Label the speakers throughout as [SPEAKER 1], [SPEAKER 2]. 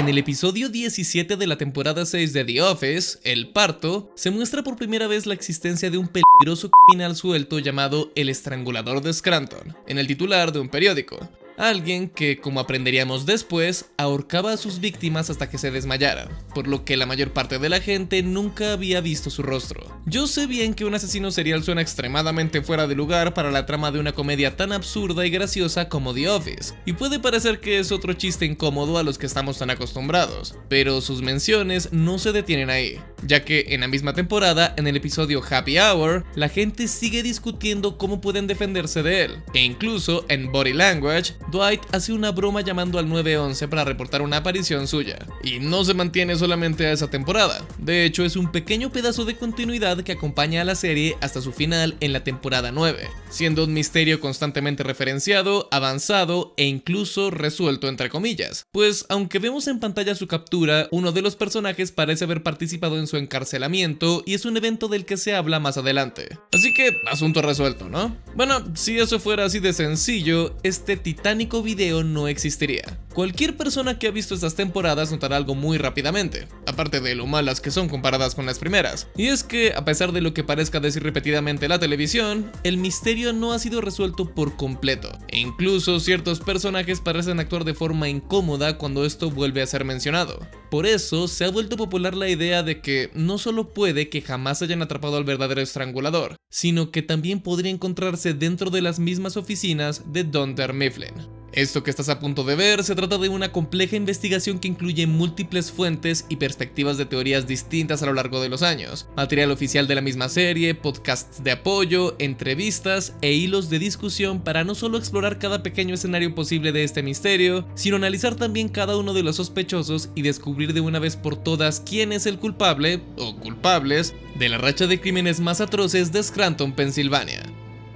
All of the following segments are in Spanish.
[SPEAKER 1] En el episodio 17 de la temporada 6 de The Office, El Parto, se muestra por primera vez la existencia de un peligroso criminal suelto llamado el Estrangulador de Scranton, en el titular de un periódico. Alguien que, como aprenderíamos después, ahorcaba a sus víctimas hasta que se desmayaran, por lo que la mayor parte de la gente nunca había visto su rostro. Yo sé bien que un asesino serial suena extremadamente fuera de lugar para la trama de una comedia tan absurda y graciosa como The Office, y puede parecer que es otro chiste incómodo a los que estamos tan acostumbrados, pero sus menciones no se detienen ahí, ya que en la misma temporada, en el episodio Happy Hour, la gente sigue discutiendo cómo pueden defenderse de él, e incluso en Body Language, Dwight hace una broma llamando al 911 para reportar una aparición suya. Y no se mantiene solamente a esa temporada. De hecho, es un pequeño pedazo de continuidad que acompaña a la serie hasta su final en la temporada 9, siendo un misterio constantemente referenciado, avanzado e incluso resuelto entre comillas. Pues aunque vemos en pantalla su captura, uno de los personajes parece haber participado en su encarcelamiento y es un evento del que se habla más adelante. Así que, asunto resuelto, ¿no? Bueno, si eso fuera así de sencillo, este titánico video no existiría. Cualquier persona que ha visto estas temporadas notará algo muy rápidamente, aparte de lo malas que son comparadas con las primeras. Y es que, a pesar de lo que parezca decir repetidamente la televisión, el misterio no ha sido resuelto por completo, e incluso ciertos personajes parecen actuar de forma incómoda cuando esto vuelve a ser mencionado. Por eso se ha vuelto popular la idea de que no solo puede que jamás hayan atrapado al verdadero estrangulador, sino que también podría encontrarse dentro de las mismas oficinas de Dunder Mifflin. Esto que estás a punto de ver se trata de una compleja investigación que incluye múltiples fuentes y perspectivas de teorías distintas a lo largo de los años, material oficial de la misma serie, podcasts de apoyo, entrevistas e hilos de discusión para no solo explorar cada pequeño escenario posible de este misterio, sino analizar también cada uno de los sospechosos y descubrir de una vez por todas quién es el culpable, o culpables, de la racha de crímenes más atroces de Scranton, Pensilvania.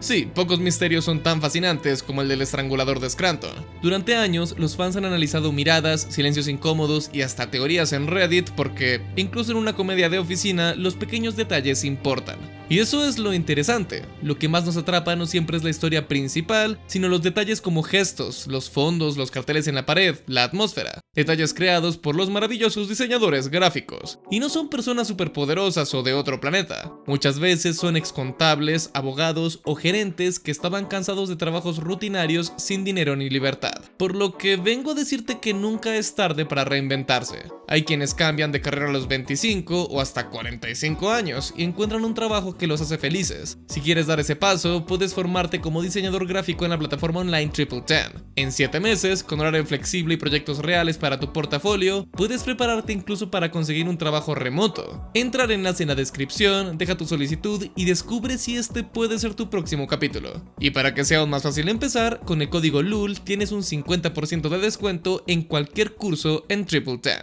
[SPEAKER 1] Sí, pocos misterios son tan fascinantes como el del estrangulador de Scranton. Durante años, los fans han analizado miradas, silencios incómodos y hasta teorías en Reddit porque, incluso en una comedia de oficina, los pequeños detalles importan. Y eso es lo interesante. Lo que más nos atrapa no siempre es la historia principal, sino los detalles como gestos, los fondos, los carteles en la pared, la atmósfera. Detalles creados por los maravillosos diseñadores gráficos. Y no son personas superpoderosas o de otro planeta. Muchas veces son excontables, abogados o gerentes que estaban cansados de trabajos rutinarios sin dinero ni libertad. Por lo que vengo a decirte que nunca es tarde para reinventarse. Hay quienes cambian de carrera a los 25 o hasta 45 años y encuentran un trabajo que los hace felices. Si quieres dar ese paso, puedes formarte como diseñador gráfico en la plataforma online Triple Ten. En 7 meses, con horario flexible y proyectos reales para tu portafolio, puedes prepararte incluso para conseguir un trabajo remoto. Entra al enlace en la descripción, deja tu solicitud y descubre si este puede ser tu próximo capítulo. Y para que sea aún más fácil empezar, con el código LUL tienes un 50% de descuento en cualquier curso en Triple Ten.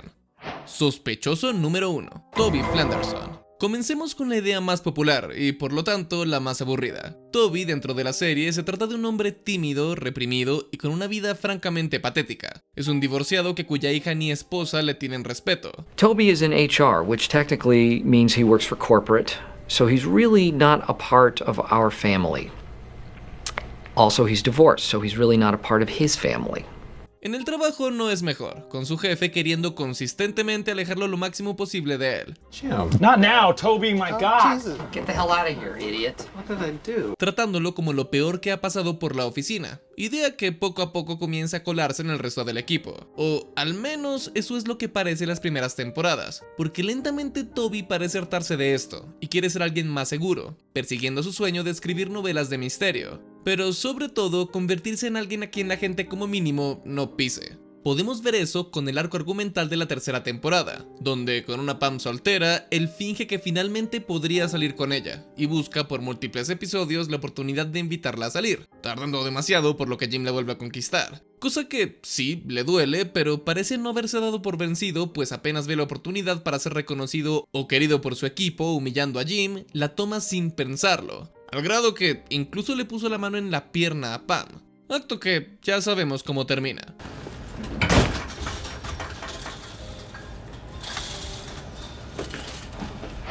[SPEAKER 1] Sospechoso número 1. Toby Flanderson. Comencemos con la idea más popular y por lo tanto la más aburrida. Toby dentro de la serie se trata de un hombre tímido, reprimido y con una vida francamente patética. Es un divorciado cuya hija ni esposa le tienen respeto.
[SPEAKER 2] Toby is in HR, which technically means he works for corporate, so he's really not a part of our family. Also, he's divorced, so he's really not a part of his family.
[SPEAKER 1] En el trabajo no es mejor, con su jefe queriendo consistentemente alejarlo lo máximo posible de él.
[SPEAKER 3] Jim. Not now, Toby, my God.
[SPEAKER 4] Jesus. Get the hell out of here, idiot.
[SPEAKER 3] What did I do?
[SPEAKER 1] Tratándolo como lo peor que ha pasado por la oficina, idea que poco a poco comienza a colarse en el resto del equipo. O al menos eso es lo que parece las primeras temporadas, porque lentamente Toby parece hartarse de esto y quiere ser alguien más seguro, persiguiendo su sueño de escribir novelas de misterio, pero sobre todo convertirse en alguien a quien la gente como mínimo no pise. Podemos ver eso con el arco argumental de la tercera temporada, donde con una Pam soltera, él finge que finalmente podría salir con ella, y busca por múltiples episodios la oportunidad de invitarla a salir, tardando demasiado por lo que Jim la vuelve a conquistar. Cosa que sí, le duele, pero parece no haberse dado por vencido, pues apenas ve la oportunidad para ser reconocido o querido por su equipo, humillando a Jim, la toma sin pensarlo, al grado que incluso le puso la mano en la pierna a Pam, acto que ya sabemos cómo termina.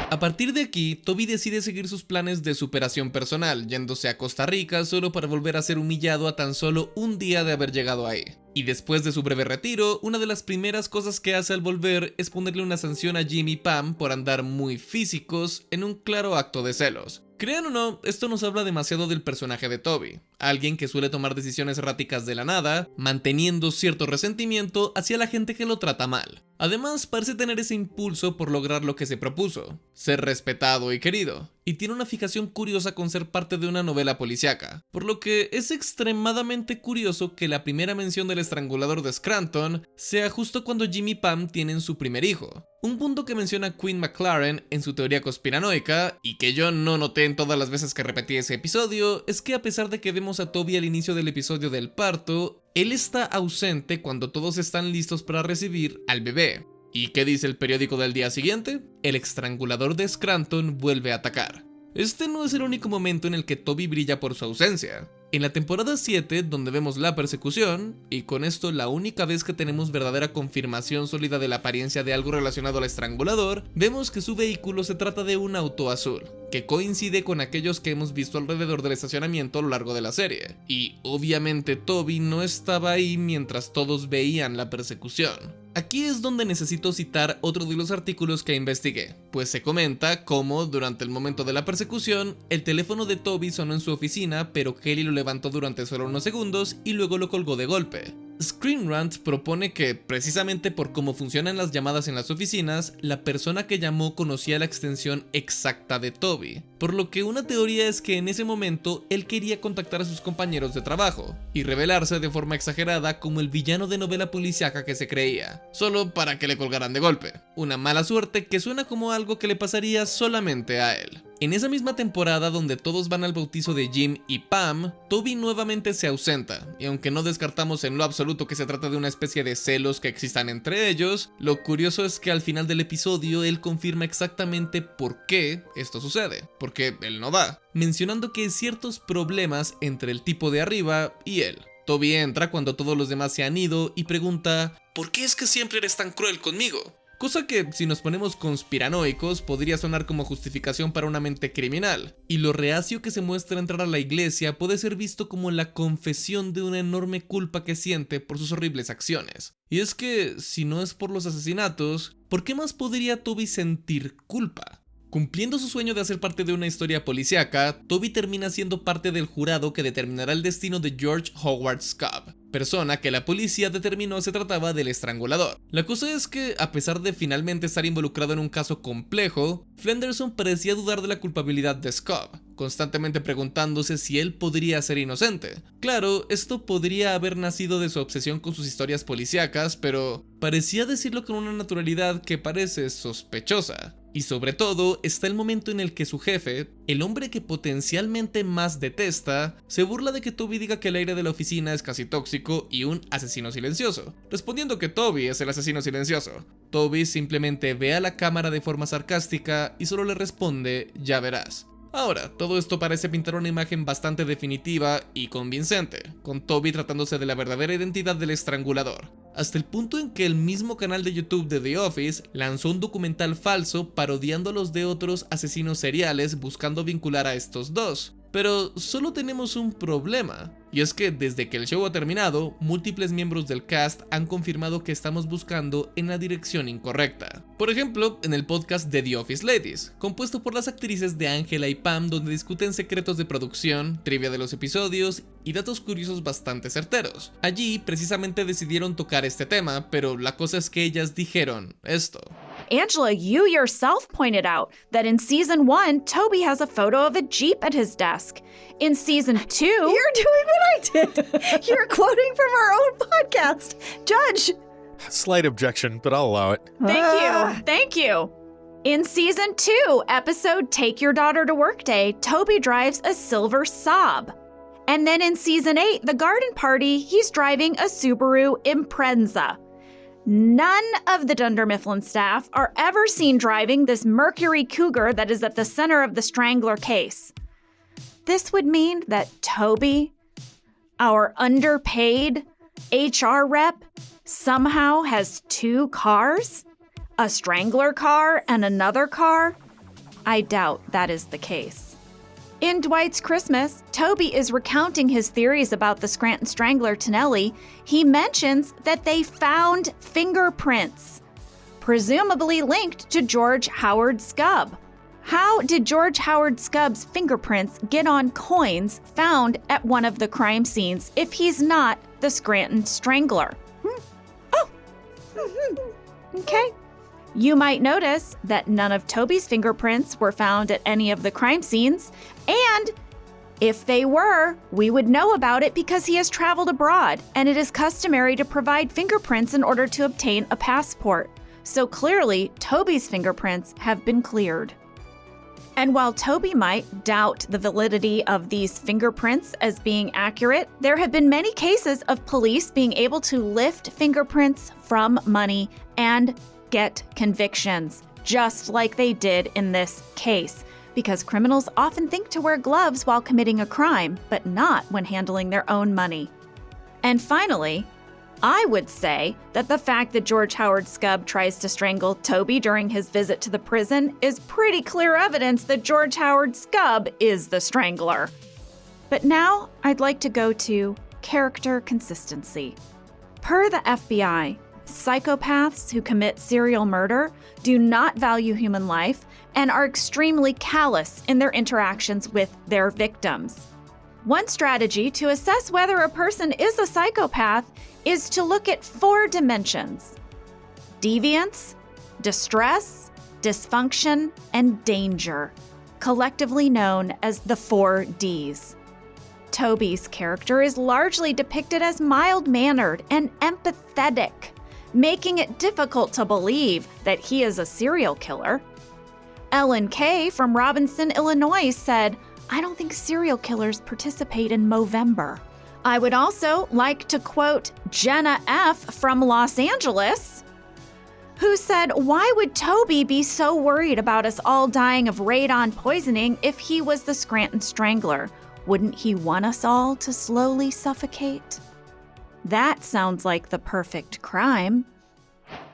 [SPEAKER 1] A partir de aquí, Toby decide seguir sus planes de superación personal, yéndose a Costa Rica solo para volver a ser humillado a tan solo un día de haber llegado ahí. Y después de su breve retiro, una de las primeras cosas que hace al volver es ponerle una sanción a Jim y Pam por andar muy físicos en un claro acto de celos. Crean o no, esto nos habla demasiado del personaje de Toby, alguien que suele tomar decisiones erráticas de la nada, manteniendo cierto resentimiento hacia la gente que lo trata mal. Además, parece tener ese impulso por lograr lo que se propuso, ser respetado y querido, y tiene una fijación curiosa con ser parte de una novela policíaca, por lo que es extremadamente curioso que la primera mención del estrangulador de Scranton sea justo cuando Jim y Pam tienen su primer hijo. Un punto que menciona Quinn McLaren en su teoría conspiranoica, y que yo no noté en todas las veces que repetí ese episodio, es que a pesar de que vemos a Toby al inicio del episodio del parto, él está ausente cuando todos están listos para recibir al bebé. ¿Y qué dice el periódico del día siguiente? El estrangulador de Scranton vuelve a atacar. Este no es el único momento en el que Toby brilla por su ausencia. En la temporada 7, donde vemos la persecución, y con esto la única vez que tenemos verdadera confirmación sólida de la apariencia de algo relacionado al estrangulador, vemos que su vehículo se trata de un auto azul, que coincide con aquellos que hemos visto alrededor del estacionamiento a lo largo de la serie. Y obviamente Toby no estaba ahí mientras todos veían la persecución. Aquí es donde necesito citar otro de los artículos que investigué, pues se comenta cómo, durante el momento de la persecución, el teléfono de Toby sonó en su oficina, pero Kelly lo levantó durante solo unos segundos y luego lo colgó de golpe. Screen Rant propone que, precisamente por cómo funcionan las llamadas en las oficinas, la persona que llamó conocía la extensión exacta de Toby, por lo que una teoría es que en ese momento él quería contactar a sus compañeros de trabajo y revelarse de forma exagerada como el villano de novela policíaca que se creía, solo para que le colgaran de golpe. Una mala suerte que suena como algo que le pasaría solamente a él. En esa misma temporada donde todos van al bautizo de Jim y Pam, Toby nuevamente se ausenta, y aunque no descartamos en lo absoluto que se trata de una especie de celos que existan entre ellos, lo curioso es que al final del episodio él confirma exactamente por qué esto sucede, porque él no va, mencionando que hay ciertos problemas entre el tipo de arriba y él. Toby entra cuando todos los demás se han ido y pregunta: ¿por qué es que siempre eres tan cruel conmigo? Cosa que, si nos ponemos conspiranoicos, podría sonar como justificación para una mente criminal, y lo reacio que se muestra entrar a la iglesia puede ser visto como la confesión de una enorme culpa que siente por sus horribles acciones. Y es que, si no es por los asesinatos, ¿por qué más podría Toby sentir culpa? Cumpliendo su sueño de hacer parte de una historia policíaca, Toby termina siendo parte del jurado que determinará el destino de George Howard Cobb, persona que la policía determinó se trataba del estrangulador. La cosa es que, a pesar de finalmente estar involucrado en un caso complejo, Flenderson parecía dudar de la culpabilidad de Cobb, constantemente preguntándose si él podría ser inocente. Claro, esto podría haber nacido de su obsesión con sus historias policíacas, pero parecía decirlo con una naturalidad que parece sospechosa. Y sobre todo, está el momento en el que su jefe, el hombre que potencialmente más detesta, se burla de que Toby diga que el aire de la oficina es casi tóxico y un asesino silencioso, respondiendo que Toby es el asesino silencioso. Toby simplemente ve a la cámara de forma sarcástica y solo le responde: ya verás. Ahora, todo esto parece pintar una imagen bastante definitiva y convincente, con Toby tratándose de la verdadera identidad del estrangulador, hasta el punto en que el mismo canal de YouTube de The Office lanzó un documental falso parodiando a los de otros asesinos seriales buscando vincular a estos dos. Pero solo tenemos un problema, y es que desde que el show ha terminado, múltiples miembros del cast han confirmado que estamos buscando en la dirección incorrecta. Por ejemplo, en el podcast de The Office Ladies, compuesto por las actrices de Angela y Pam, donde discuten secretos de producción, trivia de los episodios y datos curiosos bastante certeros. Allí precisamente decidieron tocar este tema, pero la cosa es que ellas dijeron esto.
[SPEAKER 5] Angela, you yourself pointed out that in season 1, Toby has a photo of a Jeep at his desk. In season 2...
[SPEAKER 6] You're doing what I did. You're quoting from our own podcast. Judge.
[SPEAKER 7] Slight objection, but I'll allow it.
[SPEAKER 5] Thank you. In season 2, episode Take Your Daughter to Work Day, Toby drives a silver Saab. And then in season 8, The Garden Party, he's driving a Subaru Impreza. None of the Dunder Mifflin staff are ever seen driving this Mercury Cougar that is at the center of the Strangler case. This would mean that Toby, our underpaid HR rep, somehow has 2 cars? A Strangler car and another car? I doubt that is the case. In Dwight's Christmas, Toby is recounting his theories about the Scranton Strangler to Nellie. He mentions that they found fingerprints, presumably linked to George Howard Skubb. How did George Howard Skubb's fingerprints get on coins found at one of the crime scenes if he's not the Scranton Strangler? Okay. You might notice that none of Toby's fingerprints were found at any of the crime scenes, and if they were, we would know about it because he has traveled abroad, and it is customary to provide fingerprints in order to obtain a passport. So clearly, Toby's fingerprints have been cleared. And while Toby might doubt the validity of these fingerprints as being accurate, there have been many cases of police being able to lift fingerprints from money and get convictions, just like they did in this case, because criminals often think to wear gloves while committing a crime, but not when handling their own money. And finally, I would say that the fact that George Howard Skubb tries to strangle Toby during his visit to the prison is pretty clear evidence that George Howard Skubb is the strangler. But now I'd like to go to character consistency. Per the FBI, psychopaths who commit serial murder do not value human life and are extremely callous in their interactions with their victims. One strategy to assess whether a person is a psychopath is to look at 4 dimensions: deviance, distress, dysfunction, and danger, collectively known as the 4 Ds. Toby's character is largely depicted as mild-mannered and empathetic, making it difficult to believe that he is a serial killer. Ellen Kay from Robinson, Illinois said, "I don't think serial killers participate in Movember." I would also like to quote Jenna F. from Los Angeles, who said, "Why would Toby be so worried about us all dying of radon poisoning if he was the Scranton Strangler? Wouldn't he want us all to slowly suffocate?" That sounds like the perfect crime.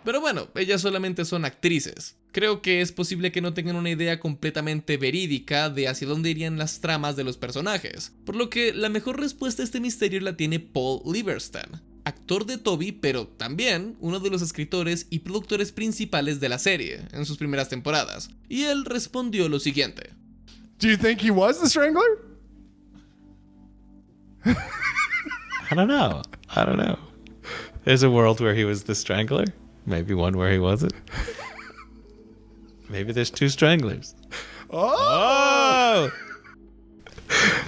[SPEAKER 1] Pero bueno, ellas solamente son actrices. Creo que es posible que no tengan una idea completamente verídica de hacia dónde irían las tramas de los personajes, por lo que la mejor respuesta a este misterio la tiene Paul Lieberstein, actor de Toby, pero también uno de los escritores y productores principales de la serie en sus primeras temporadas, y él respondió lo siguiente.
[SPEAKER 7] Do you think he was the Strangler?
[SPEAKER 8] I don't know. There's a world where he was the Strangler. Maybe one where he wasn't. Maybe there's 2 stranglers. Oh!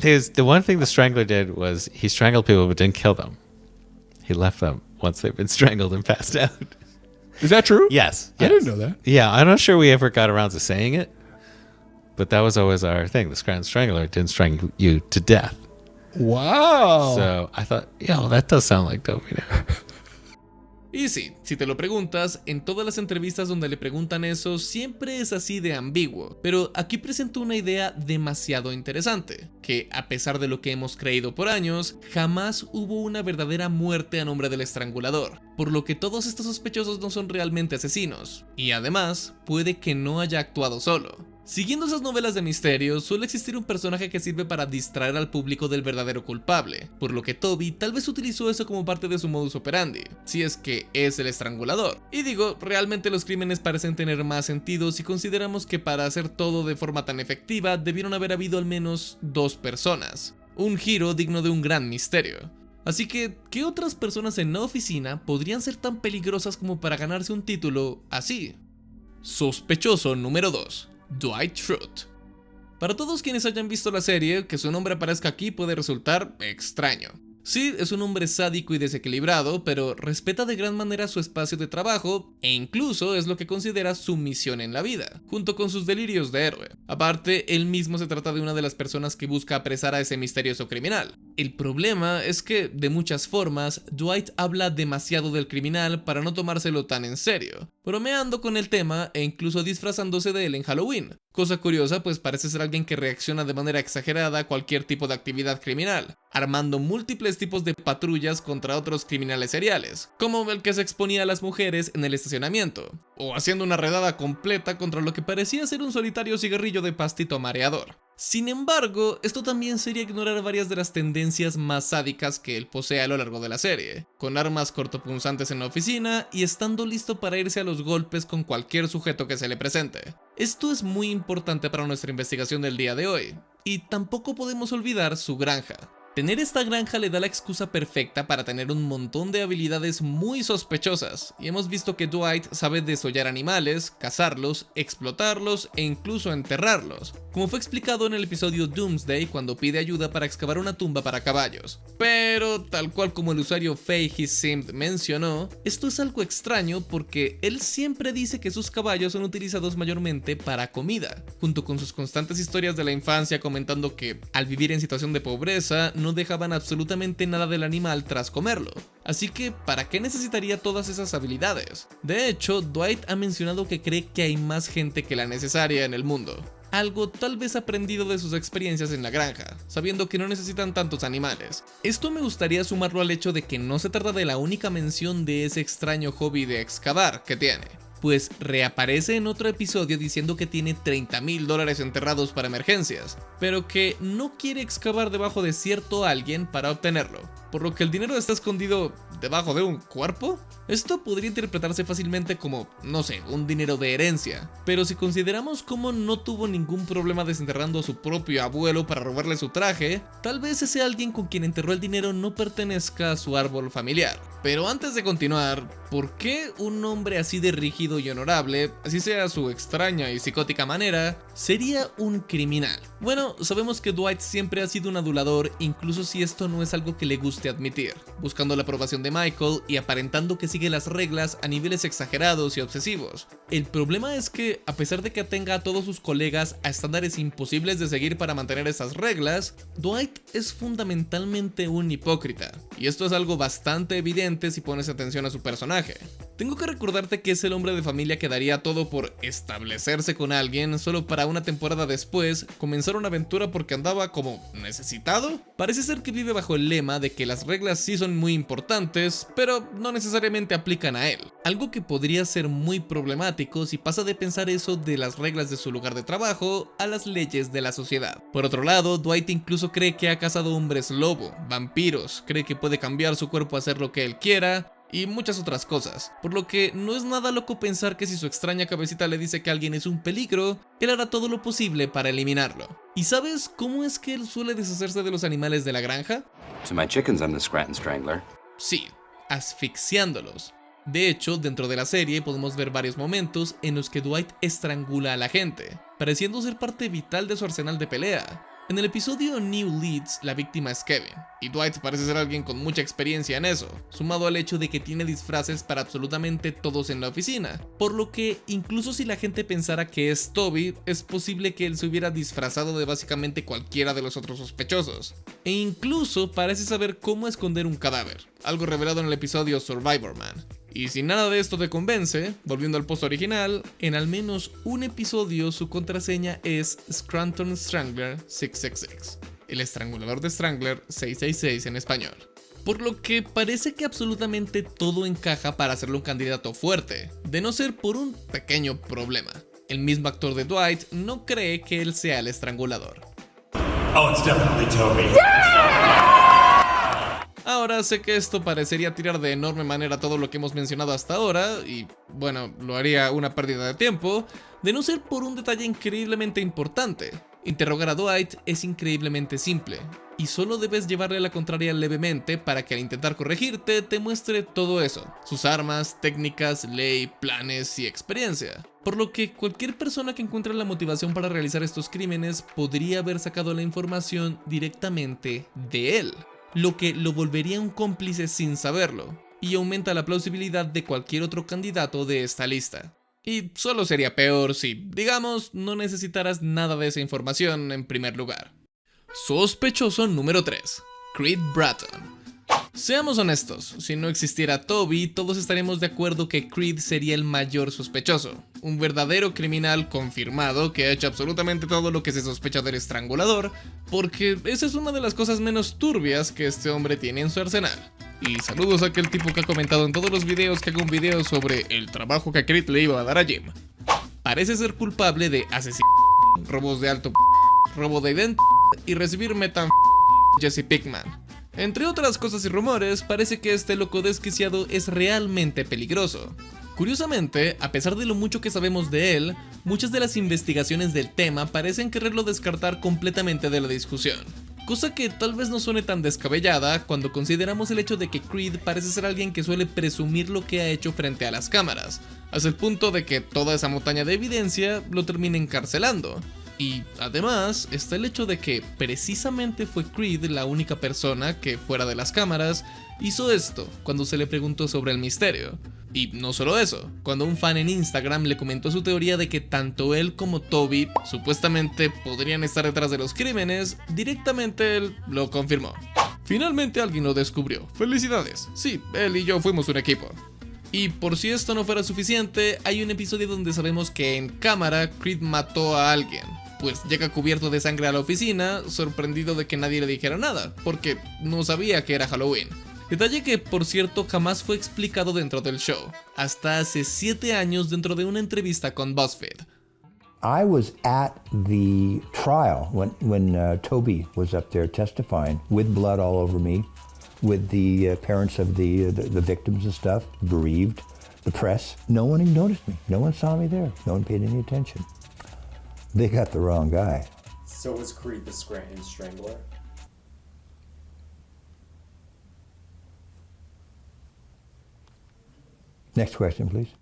[SPEAKER 8] The one thing the Strangler did was he strangled people but didn't kill them. He left them once they've been strangled and passed out.
[SPEAKER 7] Is that true?
[SPEAKER 8] Yes.
[SPEAKER 7] I didn't know that.
[SPEAKER 8] Yeah, I'm not sure we ever got around to saying it, but that was always our thing. The Scranton Strangler didn't strangle you to death.
[SPEAKER 7] Wow.
[SPEAKER 8] So I thought, well, that does sound like Toby now.
[SPEAKER 1] Y sí, si te lo preguntas, en todas las entrevistas donde le preguntan eso, siempre es así de ambiguo, pero aquí presentó una idea demasiado interesante, que a pesar de lo que hemos creído por años, jamás hubo una verdadera muerte a nombre del estrangulador, por lo que todos estos sospechosos no son realmente asesinos, y además, puede que no haya actuado solo. Siguiendo esas novelas de misterio, suele existir un personaje que sirve para distraer al público del verdadero culpable, por lo que Toby tal vez utilizó eso como parte de su modus operandi, si es que es el estrangulador. Y digo, realmente los crímenes parecen tener más sentido si consideramos que para hacer todo de forma tan efectiva debieron haber habido al menos 2 personas. Un giro digno de un gran misterio. Así que, ¿qué otras personas en la oficina podrían ser tan peligrosas como para ganarse un título así? Sospechoso número 2. Dwight Schrute. Para todos quienes hayan visto la serie, que su nombre aparezca aquí puede resultar extraño. Sí, es un hombre sádico y desequilibrado, pero respeta de gran manera su espacio de trabajo e incluso es lo que considera su misión en la vida, junto con sus delirios de héroe. Aparte, él mismo se trata de una de las personas que busca apresar a ese misterioso criminal. El problema es que, de muchas formas, Dwight habla demasiado del criminal para no tomárselo tan en serio, bromeando con el tema e incluso disfrazándose de él en Halloween. Cosa curiosa, pues parece ser alguien que reacciona de manera exagerada a cualquier tipo de actividad criminal, armando múltiples tipos de patrullas contra otros criminales seriales, como el que se exponía a las mujeres en el estacionamiento, o haciendo una redada completa contra lo que parecía ser un solitario cigarrillo de pastito mareador. Sin embargo, esto también sería ignorar varias de las tendencias más sádicas que él posee a lo largo de la serie, con armas cortopunzantes en la oficina y estando listo para irse a los golpes con cualquier sujeto que se le presente. Esto es muy importante para nuestra investigación del día de hoy, y tampoco podemos olvidar su granja. Tener esta granja le da la excusa perfecta para tener un montón de habilidades muy sospechosas, y hemos visto que Dwight sabe desollar animales, cazarlos, explotarlos e incluso enterrarlos, como fue explicado en el episodio Doomsday cuando pide ayuda para excavar una tumba para caballos. Pero, tal cual como el usuario FayHeSimmed mencionó, esto es algo extraño porque él siempre dice que sus caballos son utilizados mayormente para comida, junto con sus constantes historias de la infancia comentando que, al vivir en situación de pobreza, no dejaban absolutamente nada del animal tras comerlo. Así que, ¿para qué necesitaría todas esas habilidades? De hecho, Dwight ha mencionado que cree que hay más gente que la necesaria en el mundo. Algo tal vez aprendido de sus experiencias en la granja, sabiendo que no necesitan tantos animales. Esto me gustaría sumarlo al hecho de que no se trata de la única mención de ese extraño hobby de excavar que tiene, pues reaparece en otro episodio diciendo que tiene $30,000 enterrados para emergencias, pero que no quiere excavar debajo de cierto alguien para obtenerlo, por lo que el dinero está escondido debajo de un cuerpo. Esto podría interpretarse fácilmente como, no sé, un dinero de herencia, pero si consideramos cómo no tuvo ningún problema desenterrando a su propio abuelo para robarle su traje, tal vez ese alguien con quien enterró el dinero no pertenezca a su árbol familiar. Pero antes de continuar, ¿por qué un hombre así de rígido y honorable, así sea su extraña y psicótica manera, sería un criminal? Bueno, sabemos que Dwight siempre ha sido un adulador, incluso si esto no es algo que le guste admitir, buscando la aprobación de Michael y aparentando que sigue las reglas a niveles exagerados y obsesivos. El problema es que, a pesar de que atenga a todos sus colegas a estándares imposibles de seguir para mantener esas reglas, Dwight es fundamentalmente un hipócrita, y esto es algo bastante evidente si pones atención a su personaje. Tengo que recordarte que es el hombre de familia que daría todo por establecerse con alguien solo para una temporada después comenzar una aventura porque andaba como necesitado. Parece ser que vive bajo el lema de que las reglas sí son muy importantes, pero no necesariamente aplican a él. Algo que podría ser muy problemático si pasa de pensar eso de las reglas de su lugar de trabajo a las leyes de la sociedad. Por otro lado, Dwight incluso cree que ha cazado hombres lobo, vampiros, cree que puede cambiar su cuerpo a hacer lo que él quiera, y muchas otras cosas, por lo que no es nada loco pensar que si su extraña cabecita le dice que alguien es un peligro, él hará todo lo posible para eliminarlo. ¿Y sabes cómo es que él suele deshacerse de los animales de la granja?
[SPEAKER 9] To my chickens, I'm the Scranton Strangler.
[SPEAKER 1] Sí, asfixiándolos. De hecho, dentro de la serie podemos ver varios momentos en los que Dwight estrangula a la gente, pareciendo ser parte vital de su arsenal de pelea. En el episodio New Leads, la víctima es Kevin, y Dwight parece ser alguien con mucha experiencia en eso, sumado al hecho de que tiene disfraces para absolutamente todos en la oficina, por lo que incluso si la gente pensara que es Toby, es posible que él se hubiera disfrazado de básicamente cualquiera de los otros sospechosos. E incluso parece saber cómo esconder un cadáver, algo revelado en el episodio Survivor Man. Y si nada de esto te convence, volviendo al post original, en al menos un episodio su contraseña es Scranton Strangler 666, el estrangulador de Strangler 666 en español. Por lo que parece que absolutamente todo encaja para hacerlo un candidato fuerte, de no ser por un pequeño problema. El mismo actor de Dwight no cree que él sea el estrangulador.
[SPEAKER 10] Oh, it's definitely Toby.
[SPEAKER 1] Ahora sé que esto parecería tirar de enorme manera todo lo que hemos mencionado hasta ahora, y bueno, lo haría una pérdida de tiempo, de no ser por un detalle increíblemente importante. Interrogar a Dwight es increíblemente simple, y solo debes llevarle la contraria levemente para que al intentar corregirte te muestre todo eso, sus armas, técnicas, ley, planes y experiencia. Por lo que cualquier persona que encuentre la motivación para realizar estos crímenes podría haber sacado la información directamente de él, lo que lo volvería un cómplice sin saberlo, y aumenta la plausibilidad de cualquier otro candidato de esta lista. Y solo sería peor si, digamos, no necesitaras nada de esa información en primer lugar. Sospechoso número 3. Creed Bratton. Seamos honestos, si no existiera Toby, todos estaríamos de acuerdo que Creed sería el mayor sospechoso, un verdadero criminal confirmado que ha hecho absolutamente todo lo que se sospecha del estrangulador, porque esa es una de las cosas menos turbias que este hombre tiene en su arsenal. Y saludos a aquel tipo que ha comentado en todos los videos que haga un video sobre el trabajo que Creed le iba a dar a Jim. Parece ser culpable de asesinatos, robos de alto robo de identidad y recibir metan Jesse Pinkman. Entre otras cosas y rumores, parece que este loco desquiciado es realmente peligroso. Curiosamente, a pesar de lo mucho que sabemos de él, muchas de las investigaciones del tema parecen quererlo descartar completamente de la discusión. Cosa que tal vez no suene tan descabellada cuando consideramos el hecho de que Creed parece ser alguien que suele presumir lo que ha hecho frente a las cámaras, hasta el punto de que toda esa montaña de evidencia lo termina encarcelando. Y además está el hecho de que precisamente fue Creed la única persona que, fuera de las cámaras, hizo esto cuando se le preguntó sobre el misterio. Y no solo eso, cuando un fan en Instagram le comentó su teoría de que tanto él como Toby supuestamente podrían estar detrás de los crímenes, directamente él lo confirmó. Finalmente alguien lo descubrió. ¡Felicidades! Sí, él y yo fuimos un equipo. Y por si esto no fuera suficiente, hay un episodio donde sabemos que en cámara Creed mató a alguien. Pues llega cubierto de sangre a la oficina, sorprendido de que nadie le dijera nada, porque no sabía que era Halloween. Detalle que, por cierto, jamás fue explicado dentro del show, hasta hace 7 años dentro de una entrevista con BuzzFeed.
[SPEAKER 11] I was at the trial when Toby was up there testifying with blood all over me, with the parents of the victims and stuff, bereaved, the press. No one even noticed me. No one saw me there. No one paid any attention. They got the wrong guy.
[SPEAKER 3] So was Creed the Scranton Strangler?
[SPEAKER 11] Next question, please.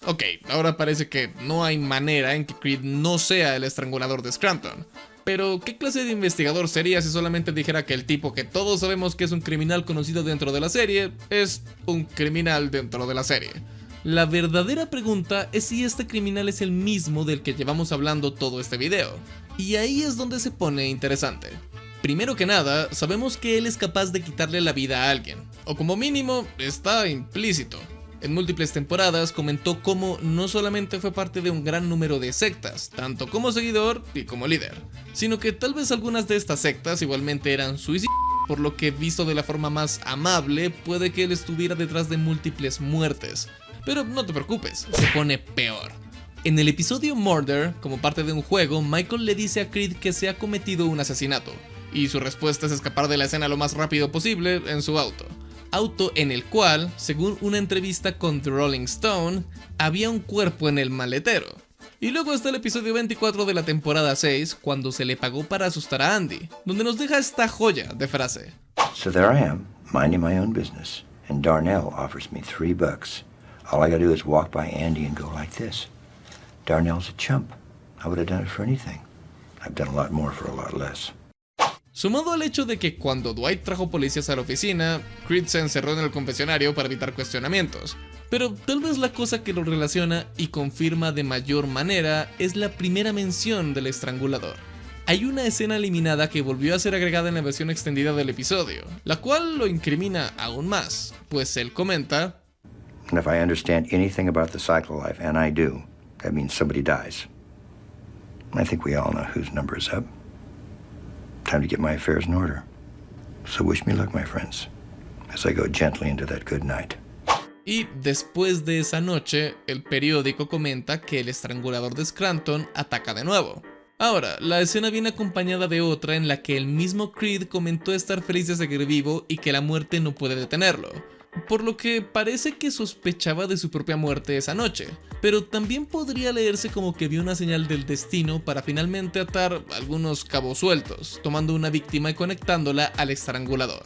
[SPEAKER 1] Ok, ahora parece que no hay manera en que Creed no sea el estrangulador de Scranton. Pero, ¿qué clase de investigador sería si solamente dijera que el tipo que todos sabemos que es un criminal conocido dentro de la serie, es un criminal dentro de la serie? La verdadera pregunta es si este criminal es el mismo del que llevamos hablando todo este video. Y ahí es donde se pone interesante. Primero que nada, sabemos que él es capaz de quitarle la vida a alguien, o como mínimo, está implícito. En múltiples temporadas comentó cómo no solamente fue parte de un gran número de sectas, tanto como seguidor y como líder, sino que tal vez algunas de estas sectas igualmente eran suicidas, por lo que visto de la forma más amable, puede que él estuviera detrás de múltiples muertes. Pero no te preocupes, se pone peor. En el episodio Murder, como parte de un juego, Michael le dice a Creed que se ha cometido un asesinato, y su respuesta es escapar de la escena lo más rápido posible en su auto en el cual, según una entrevista con The Rolling Stone, había un cuerpo en el maletero. Y luego está el episodio 24 de la temporada 6, cuando se le pagó para asustar a Andy, donde nos deja esta joya de frase.
[SPEAKER 11] So there I am, minding my own business, and Darnell offers me $3. All I gotta do is walk by Andy and go like this. Darnell's a chump. I would have done it for anything. I've done a lot more for a lot less.
[SPEAKER 1] Sumado al hecho de que cuando Dwight trajo policías a la oficina, Creed se encerró en el confesionario para evitar cuestionamientos. Pero tal vez la cosa que lo relaciona y confirma de mayor manera es la primera mención del estrangulador. Hay una escena eliminada que volvió a ser agregada en la versión extendida del episodio, la cual lo incrimina aún más, pues él comenta:
[SPEAKER 11] And if I understand anything about the cycle life, and I do, that means somebody dies. I think we all know whose number is up. Time to get my affairs in order. So wish me luck, my friends, as I go gently into that good night.
[SPEAKER 1] Y después de esa noche, el periódico comenta que el estrangulador de Scranton ataca de nuevo. Ahora, la escena viene acompañada de otra en la que el mismo Creed comentó estar feliz de seguir vivo y que la muerte no puede detenerlo, por lo que parece que sospechaba de su propia muerte esa noche, pero también podría leerse como que vio una señal del destino para finalmente atar algunos cabos sueltos, tomando una víctima y conectándola al estrangulador.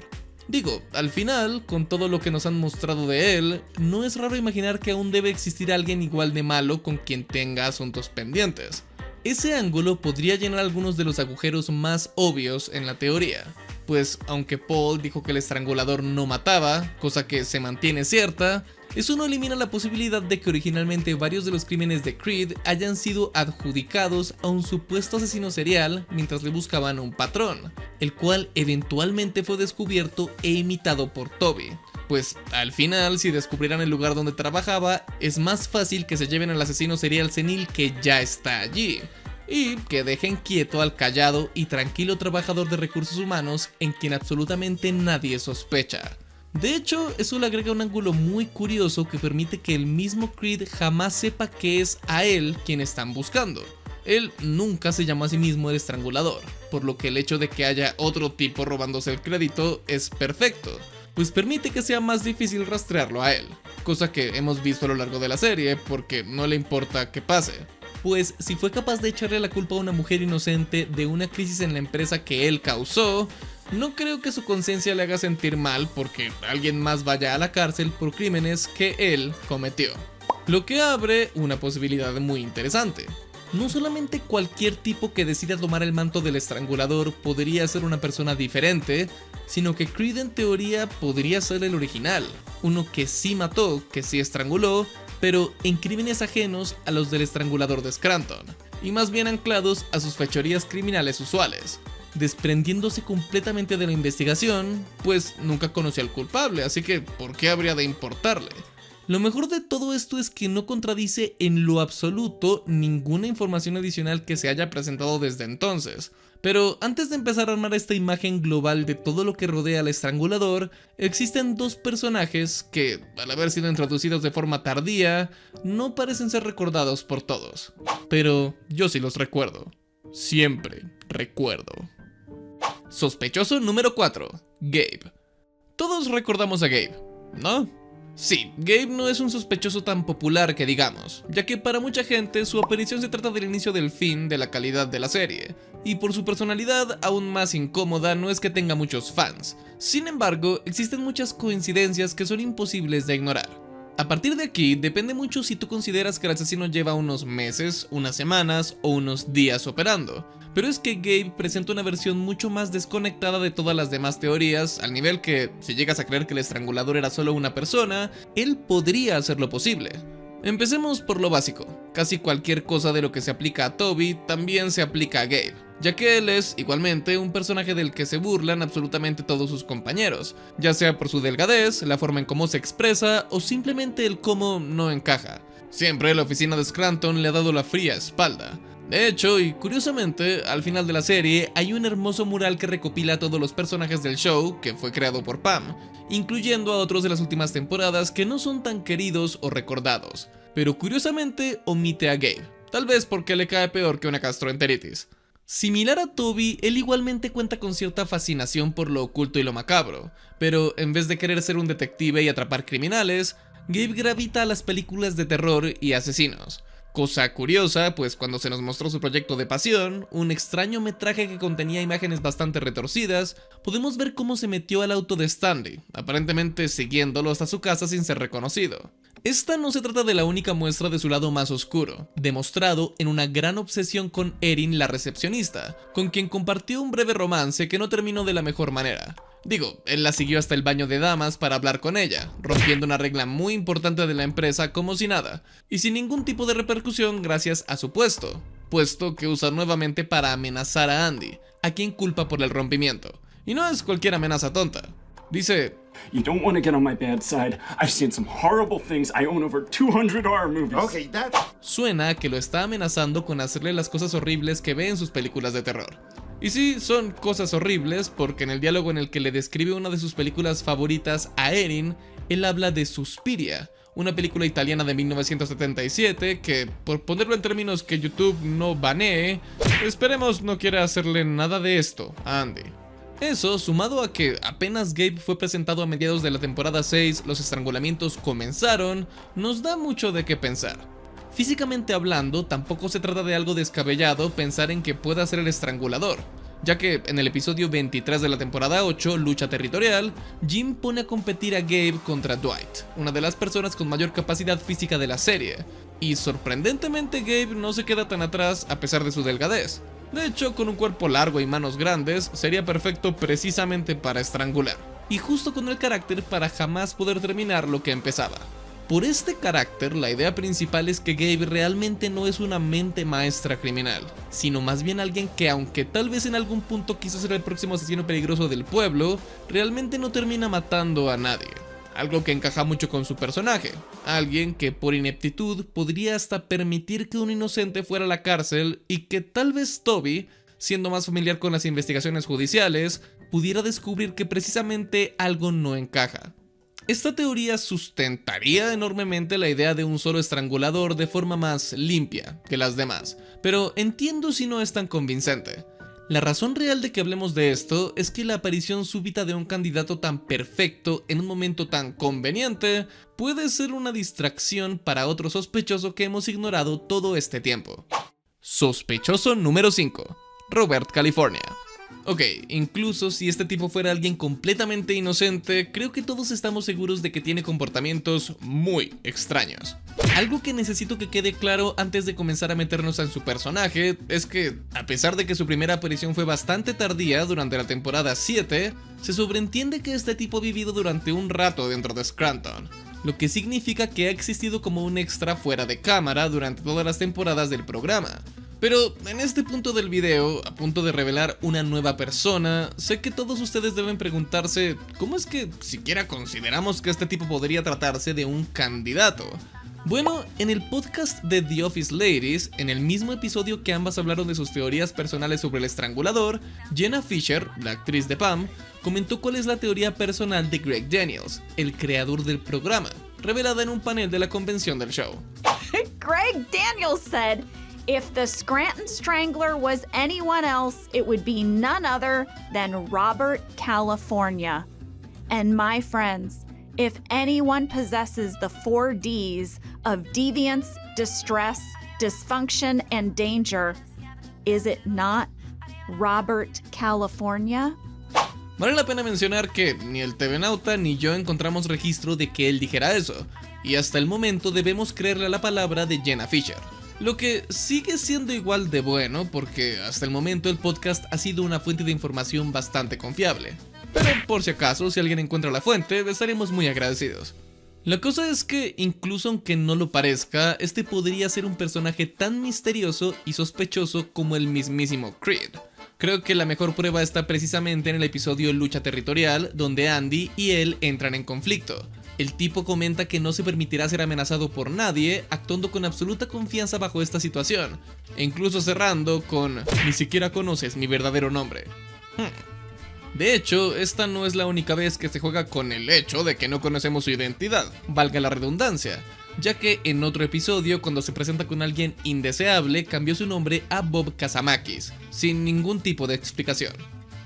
[SPEAKER 1] Digo, al final, con todo lo que nos han mostrado de él, no es raro imaginar que aún debe existir alguien igual de malo con quien tenga asuntos pendientes. Ese ángulo podría llenar algunos de los agujeros más obvios en la teoría, pues aunque Paul dijo que el estrangulador no mataba, cosa que se mantiene cierta, eso no elimina la posibilidad de que originalmente varios de los crímenes de Creed hayan sido adjudicados a un supuesto asesino serial mientras le buscaban un patrón, el cual eventualmente fue descubierto e imitado por Toby. Pues al final, si descubrieran el lugar donde trabajaba, es más fácil que se lleven al asesino serial senil que ya está allí, y que dejen quieto al callado y tranquilo trabajador de recursos humanos en quien absolutamente nadie sospecha. De hecho, eso le agrega un ángulo muy curioso que permite que el mismo Creed jamás sepa que es a él quien están buscando, Él nunca se llamó a sí mismo el estrangulador, por lo que el hecho de que haya otro tipo robándose el crédito es perfecto, pues permite que sea más difícil rastrearlo a él, cosa que hemos visto a lo largo de la serie porque no le importa que pase. Pues si fue capaz de echarle la culpa a una mujer inocente de una crisis en la empresa que él causó, no creo que su conciencia le haga sentir mal porque alguien más vaya a la cárcel por crímenes que él cometió. Lo que abre una posibilidad muy interesante. No solamente cualquier tipo que decida tomar el manto del estrangulador podría ser una persona diferente, sino que Creed en teoría podría ser el original, uno que sí mató, que sí estranguló, pero en crímenes ajenos a los del estrangulador de Scranton, y más bien anclados a sus fechorías criminales usuales, desprendiéndose completamente de la investigación, pues nunca conoció al culpable, así que ¿por qué habría de importarle? Lo mejor de todo esto es que no contradice en lo absoluto ninguna información adicional que se haya presentado desde entonces. Pero antes de empezar a armar esta imagen global de todo lo que rodea al estrangulador, existen dos personajes que, al haber sido introducidos de forma tardía, no parecen ser recordados por todos. Pero yo sí los recuerdo. Siempre recuerdo. Sospechoso número 4. Gabe. Todos recordamos a Gabe, ¿no? Sí, Gabe no es un sospechoso tan popular que digamos, ya que para mucha gente su aparición se trata del inicio del fin de la calidad de la serie, y por su personalidad aún más incómoda no es que tenga muchos fans. Sin embargo, existen muchas coincidencias que son imposibles de ignorar. A partir de aquí, depende mucho si tú consideras que el asesino lleva unos meses, unas semanas o unos días operando. Pero es que Gabe presenta una versión mucho más desconectada de todas las demás teorías, al nivel que, si llegas a creer que el estrangulador era solo una persona, él podría hacerlo posible. Empecemos por lo básico. Casi cualquier cosa de lo que se aplica a Toby también se aplica a Gabe, ya que él es, igualmente, un personaje del que se burlan absolutamente todos sus compañeros, ya sea por su delgadez, la forma en cómo se expresa o simplemente el cómo no encaja. Siempre la oficina de Scranton le ha dado la fría espalda. De hecho, y curiosamente, al final de la serie hay un hermoso mural que recopila a todos los personajes del show, que fue creado por Pam, incluyendo a otros de las últimas temporadas que no son tan queridos o recordados, pero curiosamente omite a Gabe, tal vez porque le cae peor que una gastroenteritis. Similar a Toby, él igualmente cuenta con cierta fascinación por lo oculto y lo macabro, pero en vez de querer ser un detective y atrapar criminales, Gabe gravita a las películas de terror y asesinos. Cosa curiosa, pues cuando se nos mostró su proyecto de pasión, un extraño metraje que contenía imágenes bastante retorcidas, podemos ver cómo se metió al auto de Stanley, aparentemente siguiéndolo hasta su casa sin ser reconocido. Esta no se trata de la única muestra de su lado más oscuro, demostrado en una gran obsesión con Erin, la recepcionista, con quien compartió un breve romance que no terminó de la mejor manera. Digo, él la siguió hasta el baño de damas para hablar con ella, rompiendo una regla muy importante de la empresa como si nada, y sin ningún tipo de repercusión gracias a su puesto que usa nuevamente para amenazar a Andy, a quien culpa por el rompimiento. Y no es cualquier amenaza tonta. Dice:
[SPEAKER 10] You don't want to get on my bad side. I've seen some horrible things. I own over 200 horror movies.
[SPEAKER 3] Okay, that's...
[SPEAKER 1] Suena a que lo está amenazando con hacerle las cosas horribles que ve en sus películas de terror. Y sí, son cosas horribles porque en el diálogo en el que le describe una de sus películas favoritas a Erin, él habla de Suspiria, una película italiana de 1977 que, por ponerlo en términos que YouTube no banee, esperemos no quiera hacerle nada de esto a Andy. Eso, sumado a que apenas Gabe fue presentado a mediados de la temporada 6, los estrangulamientos comenzaron, nos da mucho de qué pensar. Físicamente hablando, tampoco se trata de algo descabellado pensar en que pueda ser el estrangulador, ya que en el episodio 23 de la temporada 8, Lucha Territorial, Jim pone a competir a Gabe contra Dwight, una de las personas con mayor capacidad física de la serie, y sorprendentemente Gabe no se queda tan atrás a pesar de su delgadez. De hecho, con un cuerpo largo y manos grandes, sería perfecto precisamente para estrangular, y justo con el carácter para jamás poder terminar lo que empezaba. Por este carácter, la idea principal es que Gabe realmente no es una mente maestra criminal, sino más bien alguien que, aunque tal vez en algún punto quiso ser el próximo asesino peligroso del pueblo, realmente no termina matando a nadie. Algo que encaja mucho con su personaje, alguien que por ineptitud podría hasta permitir que un inocente fuera a la cárcel y que tal vez Toby, siendo más familiar con las investigaciones judiciales, pudiera descubrir que precisamente algo no encaja. Esta teoría sustentaría enormemente la idea de un solo estrangulador de forma más limpia que las demás, pero entiendo si no es tan convincente. La razón real de que hablemos de esto es que la aparición súbita de un candidato tan perfecto en un momento tan conveniente puede ser una distracción para otro sospechoso que hemos ignorado todo este tiempo. Sospechoso número 5. Robert California. Ok, incluso si este tipo fuera alguien completamente inocente, creo que todos estamos seguros de que tiene comportamientos muy extraños. Algo que necesito que quede claro antes de comenzar a meternos en su personaje es que, a pesar de que su primera aparición fue bastante tardía durante la temporada 7, se sobreentiende que este tipo ha vivido durante un rato dentro de Scranton, lo que significa que ha existido como un extra fuera de cámara durante todas las temporadas del programa. Pero en este punto del video, a punto de revelar una nueva persona, sé que todos ustedes deben preguntarse ¿cómo es que siquiera consideramos que este tipo podría tratarse de un candidato? Bueno, en el podcast de The Office Ladies, en el mismo episodio que ambas hablaron de sus teorías personales sobre el estrangulador, Jenna Fischer, la actriz de Pam, comentó cuál es la teoría personal de Greg Daniels, el creador del programa, revelada en un panel de la convención del show.
[SPEAKER 5] Greg Daniels said, "If the Scranton Strangler was anyone else, it would be none other than Robert California. And my friends, if anyone possesses the 4 Ds of deviance, distress, dysfunction, and danger, is it not Robert California?"
[SPEAKER 1] Vale la pena mencionar que ni el TV Nauta ni yo encontramos registro de que él dijera eso, y hasta el momento debemos creerle a la palabra de Jenna Fischer. Lo que sigue siendo igual de bueno porque hasta el momento el podcast ha sido una fuente de información bastante confiable. Pero por si acaso, si alguien encuentra la fuente, estaremos muy agradecidos. La cosa es que, incluso aunque no lo parezca, este podría ser un personaje tan misterioso y sospechoso como el mismísimo Creed. Creo que la mejor prueba está precisamente en el episodio Lucha Territorial, donde Andy y él entran en conflicto. El tipo comenta que no se permitirá ser amenazado por nadie, actuando con absoluta confianza bajo esta situación, e incluso cerrando con "ni siquiera conoces mi verdadero nombre". De hecho, esta no es la única vez que se juega con el hecho de que no conocemos su identidad, valga la redundancia, ya que en otro episodio, cuando se presenta con alguien indeseable, cambió su nombre a Bob Kazamakis, sin ningún tipo de explicación.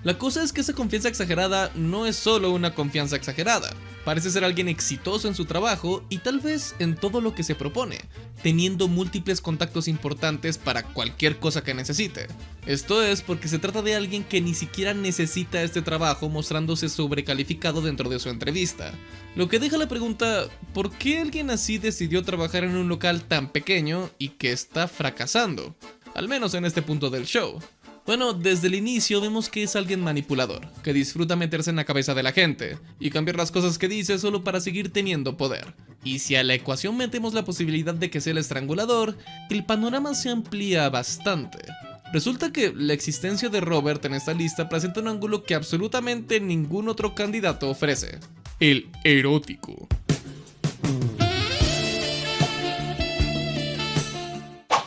[SPEAKER 1] La cosa es que esa confianza exagerada no es solo una confianza exagerada, parece ser alguien exitoso en su trabajo y tal vez en todo lo que se propone, teniendo múltiples contactos importantes para cualquier cosa que necesite. Esto es porque se trata de alguien que ni siquiera necesita este trabajo, mostrándose sobrecalificado dentro de su entrevista. Lo que deja la pregunta, ¿por qué alguien así decidió trabajar en un local tan pequeño y que está fracasando? Al menos en este punto del show. Bueno, desde el inicio vemos que es alguien manipulador, que disfruta meterse en la cabeza de la gente y cambiar las cosas que dice solo para seguir teniendo poder. Y si a la ecuación metemos la posibilidad de que sea el estrangulador, el panorama se amplía bastante. Resulta que la existencia de Robert en esta lista presenta un ángulo que absolutamente ningún otro candidato ofrece: el erótico.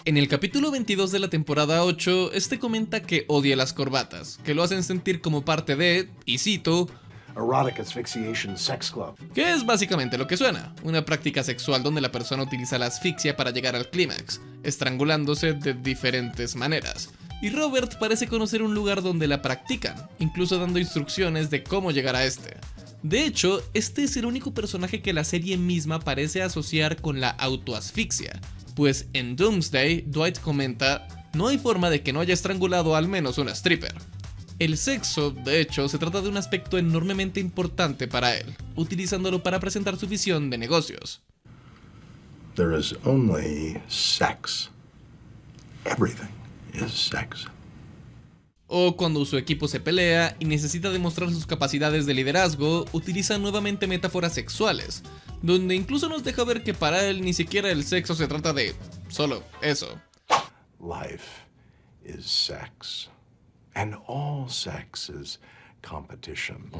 [SPEAKER 1] En el capítulo 22 de la temporada 8, este comenta que odia las corbatas, que lo hacen sentir como parte de, y cito,
[SPEAKER 12] Erotic Asphyxiation Sex Club.
[SPEAKER 1] Que es básicamente lo que suena, una práctica sexual donde la persona utiliza la asfixia para llegar al clímax, estrangulándose de diferentes maneras. Y Robert parece conocer un lugar donde la practican, incluso dando instrucciones de cómo llegar a este. De hecho, este es el único personaje que la serie misma parece asociar con la autoasfixia, pues en Doomsday, Dwight comenta, no hay forma de que no haya estrangulado al menos una stripper. El sexo, de hecho, se trata de un aspecto enormemente importante para él, utilizándolo para presentar su visión de negocios.
[SPEAKER 12] There is only sex. Everything is sex.
[SPEAKER 1] O cuando su equipo se pelea y necesita demostrar sus capacidades de liderazgo, utiliza nuevamente metáforas sexuales, donde incluso nos deja ver que para él ni siquiera el sexo se trata de solo eso.
[SPEAKER 12] Life is sex. And all sex is competition.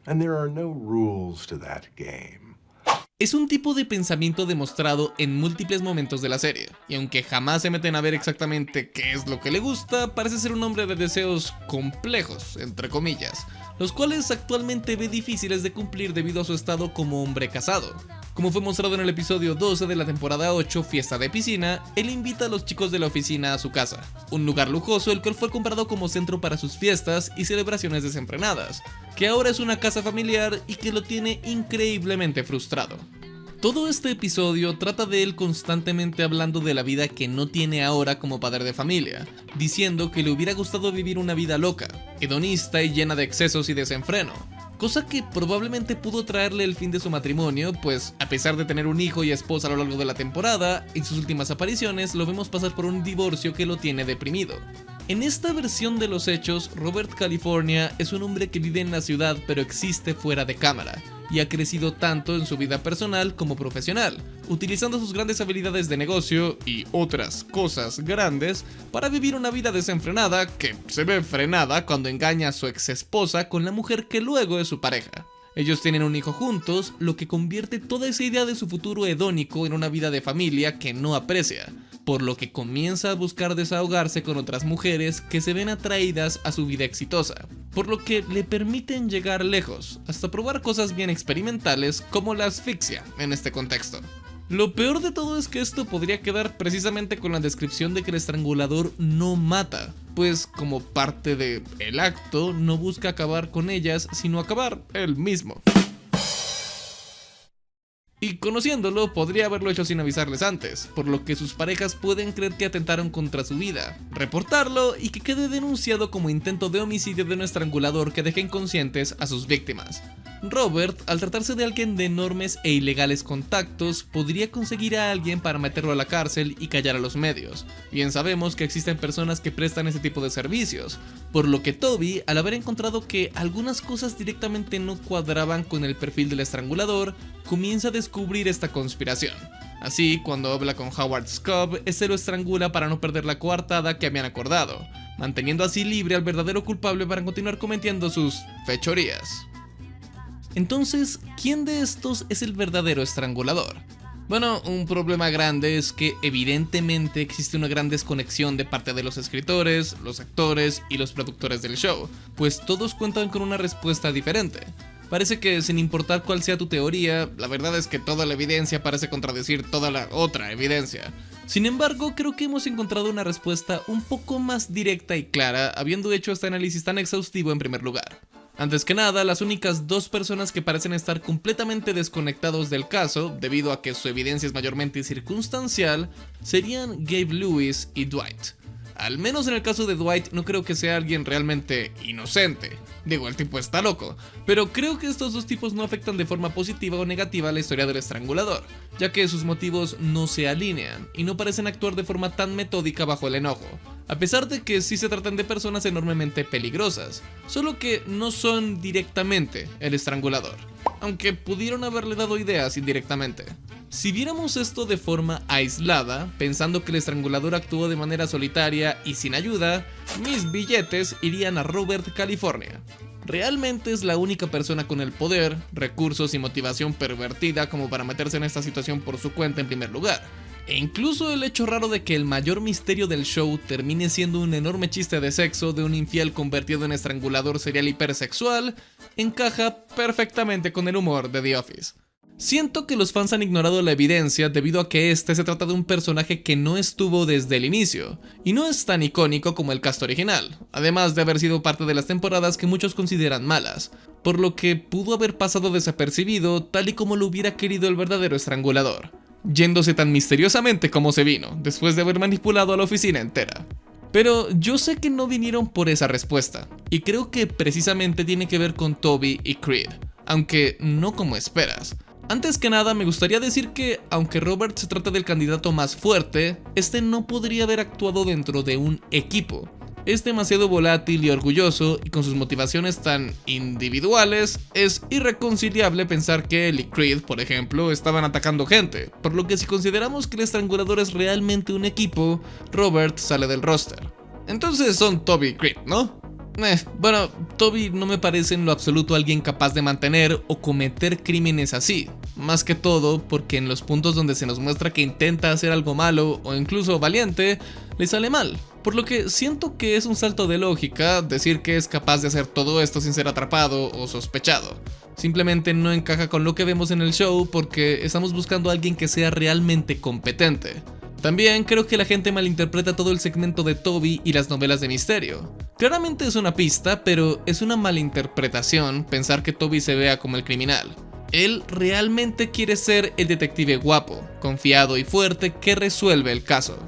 [SPEAKER 12] And there are no rules to that game.
[SPEAKER 1] Es un tipo de pensamiento demostrado en múltiples momentos de la serie, y aunque jamás se meten a ver exactamente qué es lo que le gusta, parece ser un hombre de deseos complejos, entre comillas, los cuales actualmente ve difíciles de cumplir debido a su estado como hombre casado. Como fue mostrado en el episodio 12 de la temporada 8, Fiesta de Piscina, él invita a los chicos de la oficina a su casa, un lugar lujoso el cual fue comprado como centro para sus fiestas y celebraciones desenfrenadas, que ahora es una casa familiar y que lo tiene increíblemente frustrado. Todo este episodio trata de él constantemente hablando de la vida que no tiene ahora como padre de familia, diciendo que le hubiera gustado vivir una vida loca, hedonista y llena de excesos y desenfreno, cosa que probablemente pudo traerle el fin de su matrimonio, pues a pesar de tener un hijo y esposa a lo largo de la temporada, en sus últimas apariciones lo vemos pasar por un divorcio que lo tiene deprimido. En esta versión de los hechos, Robert California es un hombre que vive en la ciudad pero existe fuera de cámara, y ha crecido tanto en su vida personal como profesional, utilizando sus grandes habilidades de negocio y otras cosas grandes para vivir una vida desenfrenada que se ve frenada cuando engaña a su ex esposa con la mujer que luego es su pareja. Ellos tienen un hijo juntos, lo que convierte toda esa idea de su futuro hedónico en una vida de familia que no aprecia, por lo que comienza a buscar desahogarse con otras mujeres que se ven atraídas a su vida exitosa, por lo que le permiten llegar lejos, hasta probar cosas bien experimentales como la asfixia en este contexto. Lo peor de todo es que esto podría quedar precisamente con la descripción de que el estrangulador no mata, pues como parte del acto no busca acabar con ellas, sino acabar él mismo. Y conociéndolo, podría haberlo hecho sin avisarles antes, por lo que sus parejas pueden creer que atentaron contra su vida, reportarlo y que quede denunciado como intento de homicidio de un estrangulador que deja inconscientes a sus víctimas. Robert, al tratarse de alguien de enormes e ilegales contactos, podría conseguir a alguien para meterlo a la cárcel y callar a los medios. Bien sabemos que existen personas que prestan ese tipo de servicios, por lo que Toby, al haber encontrado que algunas cosas directamente no cuadraban con el perfil del estrangulador, comienza a descubrir esta conspiración. Así, cuando habla con Howard Scobb, este lo estrangula para no perder la coartada que habían acordado, manteniendo así libre al verdadero culpable para continuar cometiendo sus fechorías. Entonces, ¿quién de estos es el verdadero estrangulador? Bueno, un problema grande es que evidentemente existe una gran desconexión de parte de los escritores, los actores y los productores del show, pues todos cuentan con una respuesta diferente. Parece que sin importar cuál sea tu teoría, la verdad es que toda la evidencia parece contradecir toda la otra evidencia. Sin embargo, creo que hemos encontrado una respuesta un poco más directa y clara, habiendo hecho este análisis tan exhaustivo en primer lugar. Antes que nada, las únicas dos personas que parecen estar completamente desconectados del caso, debido a que su evidencia es mayormente circunstancial, serían Gabe Lewis y Dwight. Al menos en el caso de Dwight no creo que sea alguien realmente inocente. Digo, el tipo está loco, pero creo que estos dos tipos no afectan de forma positiva o negativa la historia del estrangulador, ya que sus motivos no se alinean y no parecen actuar de forma tan metódica bajo el enojo, a pesar de que sí se tratan de personas enormemente peligrosas, solo que no son directamente el estrangulador, aunque pudieron haberle dado ideas indirectamente. Si viéramos esto de forma aislada, pensando que el estrangulador actuó de manera solitaria y sin ayuda, mis billetes irían a Robert California. Realmente es la única persona con el poder, recursos y motivación pervertida como para meterse en esta situación por su cuenta en primer lugar. E incluso el hecho raro de que el mayor misterio del show termine siendo un enorme chiste de sexo de un infiel convertido en estrangulador serial hipersexual, encaja perfectamente con el humor de The Office. Siento que los fans han ignorado la evidencia debido a que este se trata de un personaje que no estuvo desde el inicio, y no es tan icónico como el cast original, además de haber sido parte de las temporadas que muchos consideran malas, por lo que pudo haber pasado desapercibido tal y como lo hubiera querido el verdadero estrangulador, yéndose tan misteriosamente como se vino, después de haber manipulado a la oficina entera. Pero yo sé que no vinieron por esa respuesta, y creo que precisamente tiene que ver con Toby y Creed, aunque no como esperas. Antes que nada, me gustaría decir que, aunque Robert se trata del candidato más fuerte, este no podría haber actuado dentro de un equipo. Es demasiado volátil y orgulloso, y con sus motivaciones tan individuales, es irreconciliable pensar que él y Creed, por ejemplo, estaban atacando gente, por lo que si consideramos que el estrangulador es realmente un equipo, Robert sale del roster. Entonces son Toby y Creed, ¿no? Bueno, Toby no me parece en lo absoluto alguien capaz de mantener o cometer crímenes así. Más que todo porque en los puntos donde se nos muestra que intenta hacer algo malo o incluso valiente, le sale mal. Por lo que siento que es un salto de lógica decir que es capaz de hacer todo esto sin ser atrapado o sospechado. Simplemente no encaja con lo que vemos en el show porque estamos buscando a alguien que sea realmente competente. También creo que la gente malinterpreta todo el segmento de Toby y las novelas de misterio. Claramente es una pista, pero es una malinterpretación pensar que Toby se vea como el criminal. Él realmente quiere ser el detective guapo, confiado y fuerte que resuelve el caso.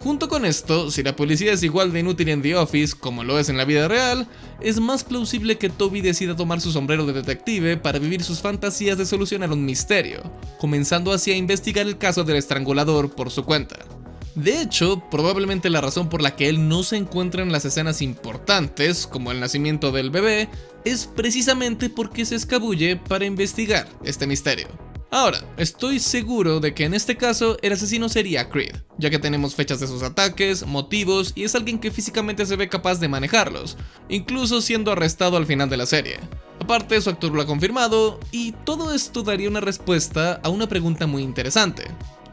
[SPEAKER 1] Junto con esto, si la policía es igual de inútil en The Office como lo es en la vida real, es más plausible que Toby decida tomar su sombrero de detective para vivir sus fantasías de solucionar un misterio, comenzando así a investigar el caso del estrangulador por su cuenta. De hecho, probablemente la razón por la que él no se encuentra en las escenas importantes, como el nacimiento del bebé, es precisamente porque se escabulle para investigar este misterio. Ahora, estoy seguro de que en este caso el asesino sería Creed, ya que tenemos fechas de sus ataques, motivos y es alguien que físicamente se ve capaz de manejarlos, incluso siendo arrestado al final de la serie. Aparte, su actor lo ha confirmado y todo esto daría una respuesta a una pregunta muy interesante.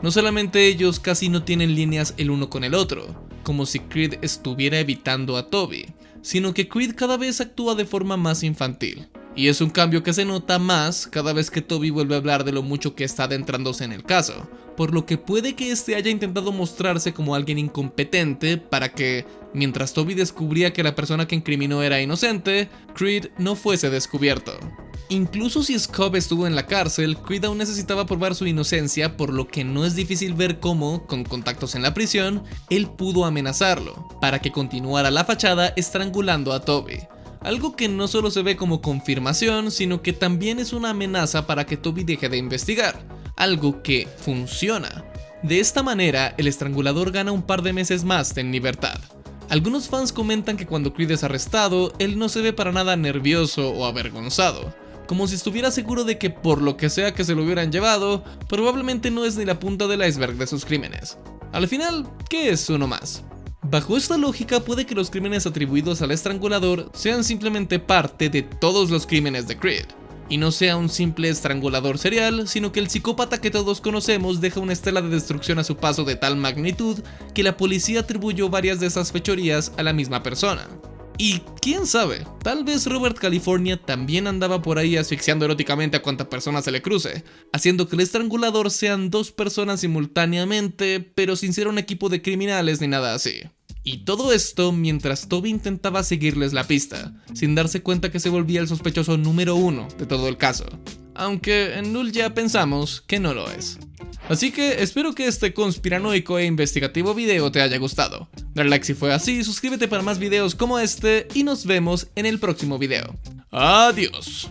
[SPEAKER 1] No solamente ellos casi no tienen líneas el uno con el otro, como si Creed estuviera evitando a Toby, sino que Creed cada vez actúa de forma más infantil. Y es un cambio que se nota más cada vez que Toby vuelve a hablar de lo mucho que está adentrándose en el caso, por lo que puede que este haya intentado mostrarse como alguien incompetente para que, mientras Toby descubría que la persona que incriminó era inocente, Creed no fuese descubierto. Incluso si Scobb estuvo en la cárcel, Creed aún necesitaba probar su inocencia, por lo que no es difícil ver cómo, con contactos en la prisión, él pudo amenazarlo, para que continuara la fachada estrangulando a Toby. Algo que no solo se ve como confirmación, sino que también es una amenaza para que Toby deje de investigar, algo que funciona. De esta manera, el estrangulador gana un par de meses más en libertad. Algunos fans comentan que cuando Creed es arrestado, él no se ve para nada nervioso o avergonzado, como si estuviera seguro de que por lo que sea que se lo hubieran llevado, probablemente no es ni la punta del iceberg de sus crímenes. Al final, ¿qué es uno más? Bajo esta lógica, puede que los crímenes atribuidos al estrangulador sean simplemente parte de todos los crímenes de Creed, y no sea un simple estrangulador serial, sino que el psicópata que todos conocemos deja una estela de destrucción a su paso de tal magnitud que la policía atribuyó varias de esas fechorías a la misma persona. Y quién sabe, tal vez Robert California también andaba por ahí asfixiando eróticamente a cuanta persona se le cruce, haciendo que el estrangulador sean dos personas simultáneamente, pero sin ser un equipo de criminales ni nada así. Y todo esto mientras Toby intentaba seguirles la pista, sin darse cuenta que se volvía el sospechoso número 1 de todo el caso, aunque en Null ya pensamos que no lo es. Así que espero que este conspiranoico e investigativo video te haya gustado. Dale like si fue así, suscríbete para más videos como este y nos vemos en el próximo video. Adiós.